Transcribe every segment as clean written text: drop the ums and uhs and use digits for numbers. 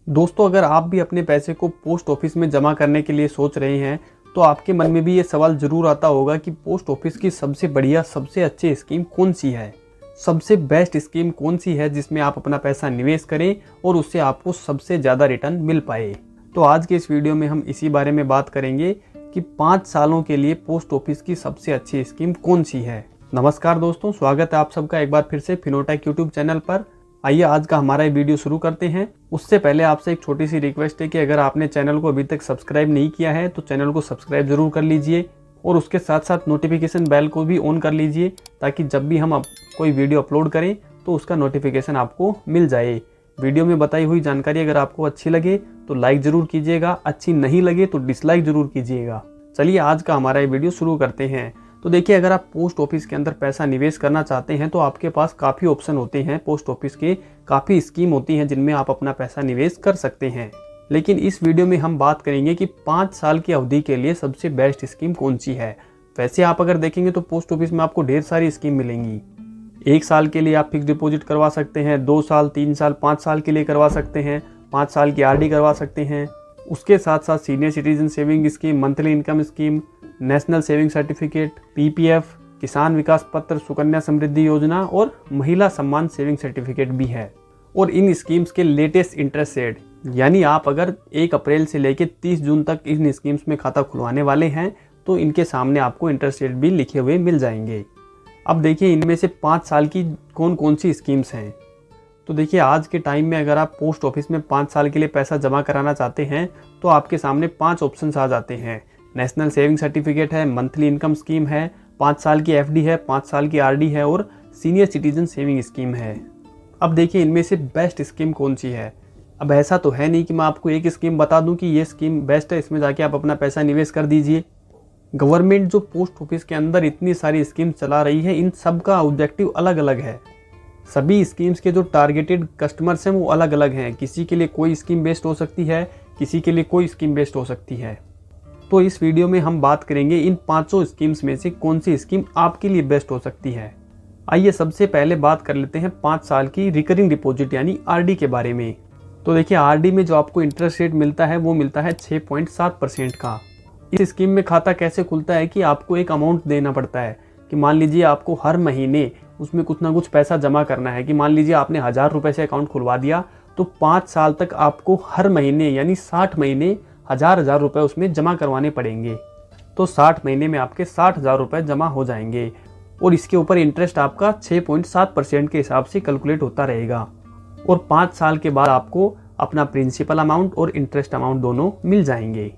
दोस्तों, अगर आप भी अपने पैसे को पोस्ट ऑफिस में जमा करने के लिए सोच रहे हैं तो आपके मन में भी ये सवाल जरूर आता होगा कि पोस्ट ऑफिस की सबसे बढ़िया, सबसे अच्छी स्कीम कौन सी है, सबसे बेस्ट स्कीम कौन सी है जिसमें आप अपना पैसा निवेश करें और उससे आपको सबसे ज़्यादा रिटर्न मिल पाए। तो आज के इस वीडियो में हम इसी बारे में बात करेंगे कि 5 सालों के लिए पोस्ट ऑफिस की सबसे अच्छी स्कीम कौन सी है। नमस्कार दोस्तों, स्वागत है आप सबका एक बार फिर से फिनोटेक यूट्यूब चैनल पर। आइए आज का हमारा ये वीडियो शुरू करते हैं। उससे पहले आपसे एक छोटी सी रिक्वेस्ट है कि अगर आपने चैनल को अभी तक सब्सक्राइब नहीं किया है तो चैनल को सब्सक्राइब जरूर कर लीजिए और उसके साथ साथ नोटिफिकेशन बेल को भी ऑन कर लीजिए ताकि जब भी हम कोई वीडियो अपलोड करें तो उसका नोटिफिकेशन आपको मिल जाए। वीडियो में बताई हुई जानकारी अगर आपको अच्छी लगे तो लाइक जरूर कीजिएगा, अच्छी नहीं लगे तो डिसलाइक जरूर कीजिएगा। चलिए आज का हमारा ये वीडियो शुरू करते हैं। तो देखिए, अगर आप पोस्ट ऑफिस के अंदर पैसा निवेश करना चाहते हैं तो आपके पास काफ़ी ऑप्शन होते हैं। पोस्ट ऑफिस के काफ़ी स्कीम होती हैं जिनमें आप अपना पैसा निवेश कर सकते हैं। लेकिन इस वीडियो में हम बात करेंगे कि 5 साल की अवधि के लिए सबसे बेस्ट स्कीम कौन सी है। वैसे आप अगर देखेंगे तो पोस्ट ऑफिस में आपको ढेर सारी स्कीम मिलेंगी। 1 साल के लिए आप फिक्स डिपॉजिट करवा सकते हैं, 2 साल, 3 साल, 5 साल के लिए करवा सकते हैं, 5 साल की आरडी करवा सकते हैं। उसके साथ साथ senior citizen saving scheme, monthly income scheme, national saving certificate, PPF, किसान विकास पत्र, सुकन्या समृद्धि योजना और महिला सम्मान सेविंग सर्टिफिकेट भी है। और इन स्कीम्स के लेटेस्ट इंटरेस्ट रेट, यानी आप अगर 1 अप्रैल से लेकर 30 जून तक इन स्कीम्स में खाता खुलवाने वाले हैं तो इनके सामने आपको इंटरेस्ट रेट भी लिखे हुए मिल जाएंगे। अब देखिए, इनमें से 5 साल की कौन कौन सी स्कीम्स हैं। तो देखिए, आज के टाइम में अगर आप पोस्ट ऑफिस में 5 साल के लिए पैसा जमा कराना चाहते हैं तो आपके सामने 5 ऑप्शंस आ जाते हैं। नेशनल सेविंग सर्टिफिकेट है, मंथली इनकम स्कीम है, 5 साल की एफडी है, 5 साल की आरडी है और सीनियर सिटीजन सेविंग स्कीम है। अब देखिए, इनमें से बेस्ट स्कीम कौन सी है। अब ऐसा तो है नहीं कि मैं आपको एक स्कीम बता दूं कि ये स्कीम बेस्ट है, इसमें जाके आप अपना पैसा निवेश कर दीजिए। गवर्नमेंट जो पोस्ट ऑफिस के अंदर इतनी सारी स्कीम चला रही है, इन सब का ऑब्जेक्टिव अलग अलग है। सभी स्कीम्स के जो टारगेटेड कस्टमर्स हैं वो अलग अलग हैं। किसी के लिए कोई स्कीम बेस्ट हो सकती है, किसी के लिए कोई स्कीम बेस्ट हो सकती है। तो इस वीडियो में हम बात करेंगे इन 5 स्कीम्स में से कौन सी स्कीम आपके लिए बेस्ट हो सकती है। आइए सबसे पहले बात कर लेते हैं 5 साल की रिकरिंग डिपॉजिट यानी आरडी के बारे में। तो देखिए, आरडी में जो आपको इंटरेस्ट रेट मिलता है वो मिलता है 6.7% का। इस स्कीम में खाता कैसे खुलता है कि आपको एक अमाउंट देना पड़ता है कि मान लीजिए आपको हर महीने उसमें कुछ ना कुछ पैसा जमा करना है। कि मान लीजिए आपने 1000 रुपये से अकाउंट खुलवा दिया तो 5 साल तक आपको हर महीने यानी 60 महीने 1000 रुपये उसमें जमा करवाने पड़ेंगे। तो 60 महीने में आपके 60,000 रुपये जमा हो जाएंगे और इसके ऊपर इंटरेस्ट आपका 6.7% के हिसाब से कैलकुलेट होता रहेगा। और 5 साल के बाद आपको अपना प्रिंसिपल अमाउंट और इंटरेस्ट अमाउंट दोनों मिल जाएंगे।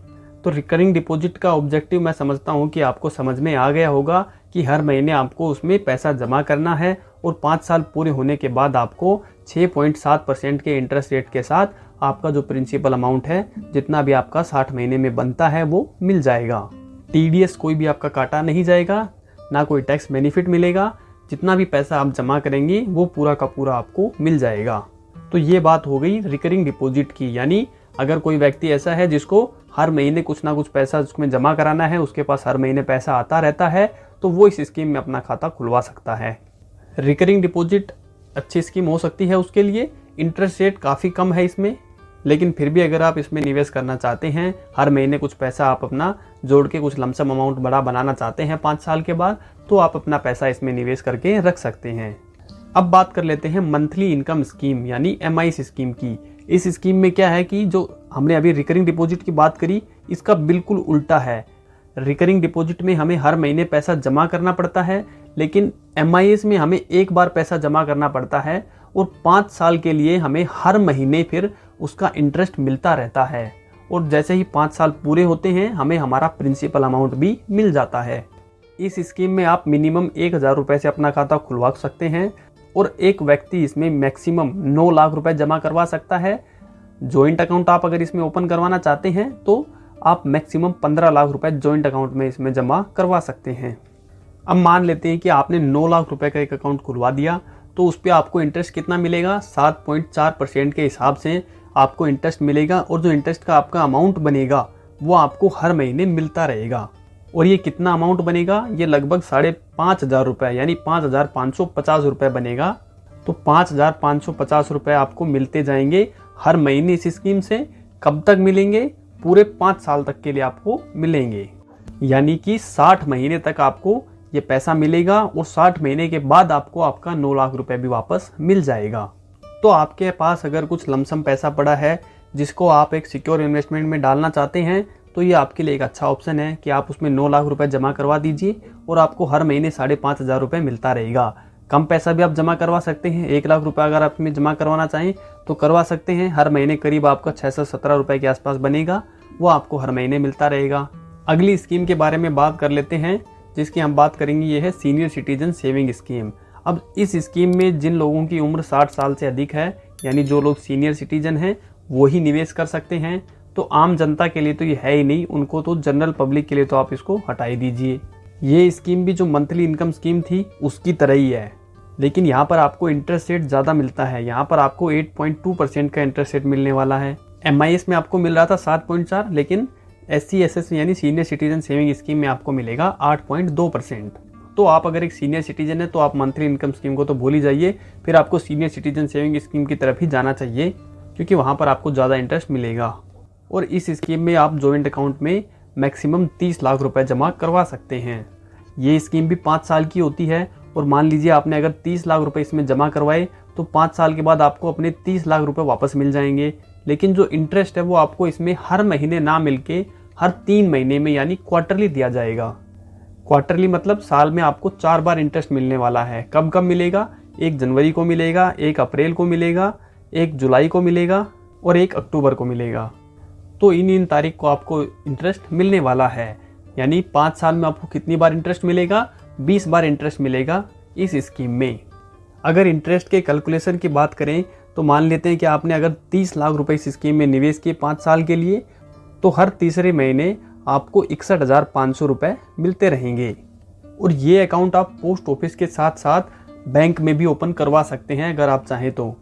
तो रिकरिंग डिपॉजिट का ऑब्जेक्टिव मैं समझता हूँ कि आपको समझ में आ गया होगा कि हर महीने आपको उसमें पैसा जमा करना है और 5 साल पूरे होने के बाद आपको 6.7% के इंटरेस्ट रेट के साथ आपका जो प्रिंसिपल अमाउंट है, जितना भी आपका 60 महीने में बनता है, वो मिल जाएगा। टीडीएस कोई भी आपका काटा नहीं जाएगा, ना कोई टैक्स बेनिफिट मिलेगा। जितना भी पैसा आप जमा करेंगे वो पूरा का पूरा आपको मिल जाएगा। तो ये बात हो गई रिकरिंग डिपॉजिट की, यानी अगर कोई व्यक्ति ऐसा है जिसको हर महीने कुछ ना कुछ पैसा उसमें जमा कराना है, उसके पास हर महीने पैसा आता रहता है, तो वो इस स्कीम में अपना खाता खुलवा सकता है। रिकरिंग डिपॉजिट अच्छी स्कीम हो सकती है उसके लिए। इंटरेस्ट रेट काफ़ी कम है इसमें, लेकिन फिर भी अगर आप इसमें निवेश करना चाहते हैं, हर महीने कुछ पैसा आप अपना जोड़ के कुछ लमसम अमाउंट बड़ा बनाना चाहते हैं 5 साल के बाद, तो आप अपना पैसा इसमें निवेश करके रख सकते हैं। अब बात कर लेते हैं मंथली इनकम स्कीम यानी MIS स्कीम की। इस स्कीम में क्या है कि जो हमने अभी रिकरिंग डिपॉजिट की बात करी, इसका बिल्कुल उल्टा है। रिकरिंग डिपॉजिट में हमें हर महीने पैसा जमा करना पड़ता है, लेकिन MIS में हमें एक बार पैसा जमा करना पड़ता है और 5 साल के लिए हमें हर महीने फिर उसका इंटरेस्ट मिलता रहता है। और जैसे ही 5 साल पूरे होते हैं हमें हमारा प्रिंसिपल अमाउंट भी मिल जाता है। इस स्कीम में आप मिनिमम 1000 रुपये से अपना खाता खुलवा सकते हैं और एक व्यक्ति इसमें मैक्सिमम 9 लाख रुपए जमा करवा सकता है। जॉइंट अकाउंट आप अगर इसमें ओपन करवाना चाहते हैं तो आप मैक्सिमम 15 लाख रुपए जॉइंट अकाउंट में इसमें जमा करवा सकते हैं। अब मान लेते हैं कि आपने 9 लाख रुपए का एक अकाउंट खुलवा दिया, तो उस पर आपको इंटरेस्ट कितना मिलेगा, 7.4% के हिसाब से आपको इंटरेस्ट मिलेगा और जो इंटरेस्ट का आपका अमाउंट बनेगा वो आपको हर महीने मिलता रहेगा। और ये कितना अमाउंट बनेगा, ये लगभग 5,500 रुपये यानी 5,550 रुपये बनेगा। तो 5,550 रुपये आपको मिलते जाएंगे हर महीने इस स्कीम से कब तक मिलेंगे? पूरे 5 साल तक के लिए आपको मिलेंगे। यानी कि 60 महीने तक आपको ये पैसा मिलेगा और 60 महीने के बाद आपको आपका 9 लाख रुपए भी वापस मिल जाएगा। तो आपके पास अगर कुछ लमसम पैसा पड़ा है जिसको आप एक सिक्योर इन्वेस्टमेंट में डालना चाहते हैं, तो ये आपके लिए एक अच्छा ऑप्शन है कि आप उसमें 9 लाख रुपए जमा करवा दीजिए और आपको हर महीने 5,500 रुपये मिलता रहेगा। कम पैसा भी आप जमा करवा सकते हैं। 1 लाख रुपए अगर आप में जमा करवाना चाहें तो करवा सकते हैं। हर महीने करीब आपका 6 से 17 रुपये के आसपास बनेगा, वो आपको हर महीने मिलता रहेगा। अगली स्कीम के बारे में बात कर लेते हैं जिसकी हम बात करेंगे, ये है सीनियर सिटीजन सेविंग स्कीम। अब इस स्कीम में जिन लोगों की उम्र 60 साल से अधिक है, यानी जो लोग सीनियर सिटीजन हैं, वो ही निवेश कर सकते हैं। तो आम जनता के लिए तो ये है ही नहीं, उनको तो जनरल पब्लिक के लिए तो आप इसको हटा ही दीजिए। ये स्कीम भी जो मंथली इनकम स्कीम थी उसकी तरह ही है, लेकिन यहाँ पर आपको इंटरेस्ट रेट ज़्यादा मिलता है। यहाँ पर आपको 8.2% का इंटरेस्ट रेट मिलने वाला है। MIS में आपको मिल रहा था 7.4, लेकिन SC/SS यानी सीनियर सिटीजन सेविंग स्कीम में आपको मिलेगा 8.2%। तो आप अगर एक सीनियर सिटीजन है तो आप मंथली इनकम स्कीम को तो भूल ही जाइए, फिर आपको सीनियर सिटीजन सेविंग स्कीम की तरफ ही जाना चाहिए, क्योंकि वहाँ पर आपको ज़्यादा इंटरेस्ट मिलेगा। और इस स्कीम में आप जॉइंट अकाउंट में मैक्सिमम 30 लाख रुपए जमा करवा सकते हैं। ये स्कीम भी 5 साल की होती है और मान लीजिए आपने अगर 30 लाख रुपए इसमें जमा करवाए तो 5 साल के बाद आपको अपने 30 लाख रुपए वापस मिल जाएंगे। लेकिन जो इंटरेस्ट है वो आपको इसमें हर महीने ना मिलके हर 3 महीने में यानी क्वार्टरली दिया जाएगा। क्वार्टरली मतलब साल में आपको 4 बार इंटरेस्ट मिलने वाला है। कब कब मिलेगा? 1 जनवरी को मिलेगा, 1 अप्रैल को मिलेगा, 1 जुलाई को मिलेगा और 1 अक्टूबर को मिलेगा। तो इन तारीख को आपको इंटरेस्ट मिलने वाला है। यानी 5 साल में आपको कितनी बार इंटरेस्ट मिलेगा? 20 बार इंटरेस्ट मिलेगा इस स्कीम में। अगर इंटरेस्ट के कैलकुलेशन की बात करें तो मान लेते हैं कि आपने अगर 30 लाख रुपए इस स्कीम में निवेश किए 5 साल के लिए, तो हर तीसरे महीने आपको 61,500 रुपये मिलते रहेंगे। और ये अकाउंट आप पोस्ट ऑफिस के साथ साथ बैंक में भी ओपन करवा सकते हैं अगर आप चाहें तो।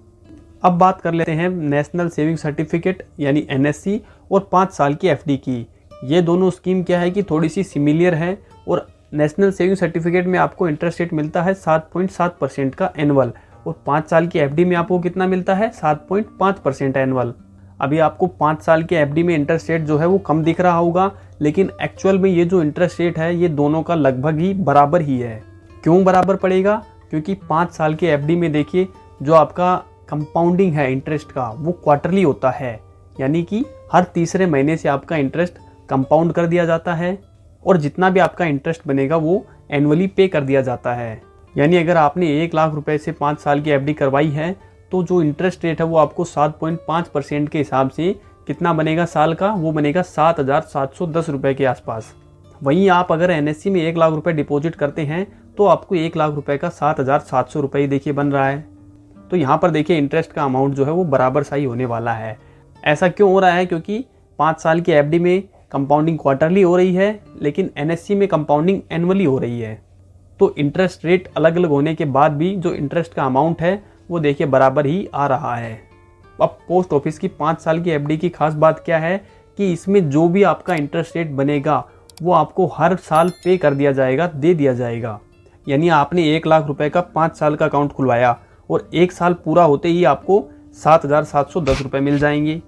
अब बात कर लेते हैं नेशनल सेविंग सर्टिफिकेट यानी NSC और 5 साल की FD की। ये दोनों स्कीम क्या है कि थोड़ी सी सिमिलियर है। और नेशनल सेविंग सर्टिफिकेट में आपको इंटरेस्ट रेट मिलता है 7.7% का एनुअल, और 5 साल की FD में आपको कितना मिलता है? 7.5% एनुअल। अभी आपको 5 साल के FD में इंटरेस्ट रेट जो है वो कम दिख रहा होगा, लेकिन एक्चुअल में ये जो इंटरेस्ट रेट है ये दोनों का लगभग ही बराबर ही है। क्यों बराबर पड़ेगा? क्योंकि 5 साल के FD में देखिए जो आपका कंपाउंडिंग है इंटरेस्ट का वो क्वार्टरली होता है, यानी कि हर तीसरे महीने से आपका इंटरेस्ट कंपाउंड कर दिया जाता है और जितना भी आपका इंटरेस्ट बनेगा वो एनुअली पे कर दिया जाता है। यानी अगर आपने 1 लाख रुपए से 5 साल की FD करवाई है तो जो इंटरेस्ट रेट है वो आपको 7.5% के हिसाब से कितना बनेगा साल का? वो बनेगा 7,710 रुपये के आसपास। वहीं आप अगर NSC में 1 लाख रुपए डिपॉजिट करते हैं तो आपको 1 लाख रुपए का 7,700 रुपये देखिए बन रहा है। तो यहाँ पर देखिए इंटरेस्ट का अमाउंट जो है वो बराबर सा ही होने वाला है। ऐसा क्यों हो रहा है? क्योंकि 5 साल की FD में कंपाउंडिंग क्वार्टरली हो रही है, लेकिन NSC में कंपाउंडिंग एनुअली हो रही है। तो इंटरेस्ट रेट अलग अलग होने के बाद भी जो इंटरेस्ट का अमाउंट है वो देखिए बराबर ही आ रहा है। अब पोस्ट ऑफिस की 5 साल की FD की खास बात क्या है कि इसमें जो भी आपका इंटरेस्ट रेट बनेगा वो आपको हर साल पे कर दिया जाएगा, दे दिया जाएगा। यानी आपने 1 लाख रुपए का 5 साल का अकाउंट खुलवाया और 1 साल पूरा होते ही आपको 7,710 रुपये मिल जाएंगे,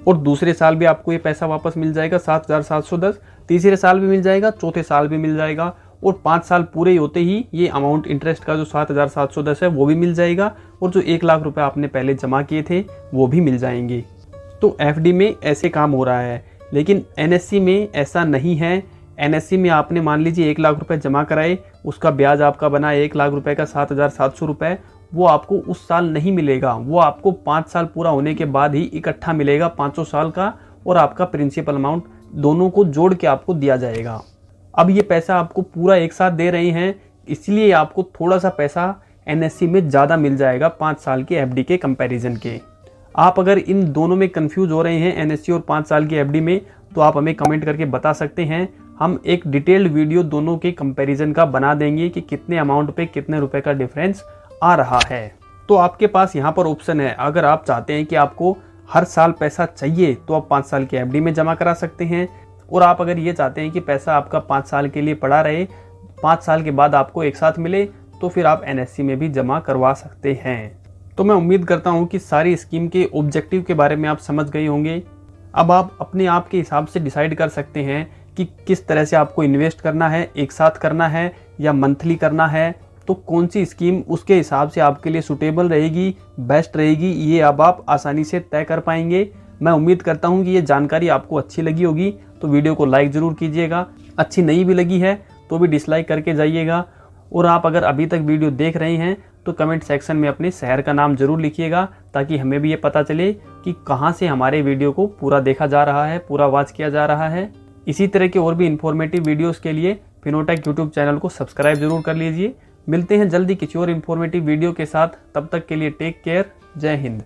और दूसरे साल भी आपको ये पैसा वापस मिल जाएगा 7,710, तीसरे साल भी मिल जाएगा, चौथे साल भी मिल जाएगा, और 5 साल पूरे होते ही ये अमाउंट इंटरेस्ट का जो 7,710 है वो भी मिल जाएगा, और जो 1 लाख रुपए आपने पहले जमा किए थे वो भी मिल जाएंगे। तो FD में ऐसे काम हो रहा है, लेकिन NSC में ऐसा नहीं है। NSC में आपने मान लीजिए 1 लाख रुपए जमा कराए, उसका ब्याज आपका बना 1 लाख रुपए का 7,700 रुपये, वो आपको उस साल नहीं मिलेगा, वो आपको 5 साल पूरा होने के बाद ही इकट्ठा मिलेगा 500 साल का, और आपका प्रिंसिपल अमाउंट दोनों को जोड़ के आपको दिया जाएगा। अब ये पैसा आपको पूरा एक साथ दे रहे हैं, इसलिए आपको थोड़ा सा पैसा NSC में ज़्यादा मिल जाएगा 5 साल के FD के कंपैरिजन के। आप अगर इन दोनों में कंफ्यूज हो रहे हैं NSC और 5 साल की FD में, तो आप हमें कमेंट करके बता सकते हैं। हम एक डिटेल्ड वीडियो दोनों के कंपैरिजन का बना देंगे कि कितने अमाउंट पे कितने रुपए का डिफरेंस आ रहा है। तो आपके पास यहाँ पर ऑप्शन है, अगर आप चाहते हैं कि आपको हर साल पैसा चाहिए तो आप 5 साल की FD में जमा करा सकते हैं, और आप अगर ये चाहते हैं कि पैसा आपका 5 साल के लिए पड़ा रहे, 5 साल के बाद आपको एक साथ मिले, तो फिर आप NSC में भी जमा करवा सकते हैं। तो मैं उम्मीद करता हूँ कि सारी स्कीम के ऑब्जेक्टिव के बारे में आप समझ गए होंगे। अब आप अपने आप के हिसाब से डिसाइड कर सकते हैं कि किस तरह से आपको इन्वेस्ट करना है, एक साथ करना है या मंथली करना है। तो कौन सी स्कीम उसके हिसाब से आपके लिए सूटेबल रहेगी, बेस्ट रहेगी, ये अब आप आसानी से तय कर पाएंगे। मैं उम्मीद करता हूँ कि ये जानकारी आपको अच्छी लगी होगी, तो वीडियो को लाइक ज़रूर कीजिएगा। अच्छी नहीं भी लगी है तो भी डिसलाइक करके जाइएगा। और आप अगर अभी तक वीडियो देख रहे हैं तो कमेंट सेक्शन में अपने शहर का नाम जरूर लिखिएगा, ताकि हमें भी ये पता चले कि कहाँ से हमारे वीडियो को पूरा देखा जा रहा है, पूरा वॉच किया जा रहा है। इसी तरह के और भी इन्फॉर्मेटिव वीडियोस के लिए फिनोटेक यूट्यूब चैनल को सब्सक्राइब जरूर कर लीजिए। मिलते हैं जल्दी किसी और इन्फॉर्मेटिव वीडियो के साथ, तब तक के लिए टेक केयर। जय हिंद।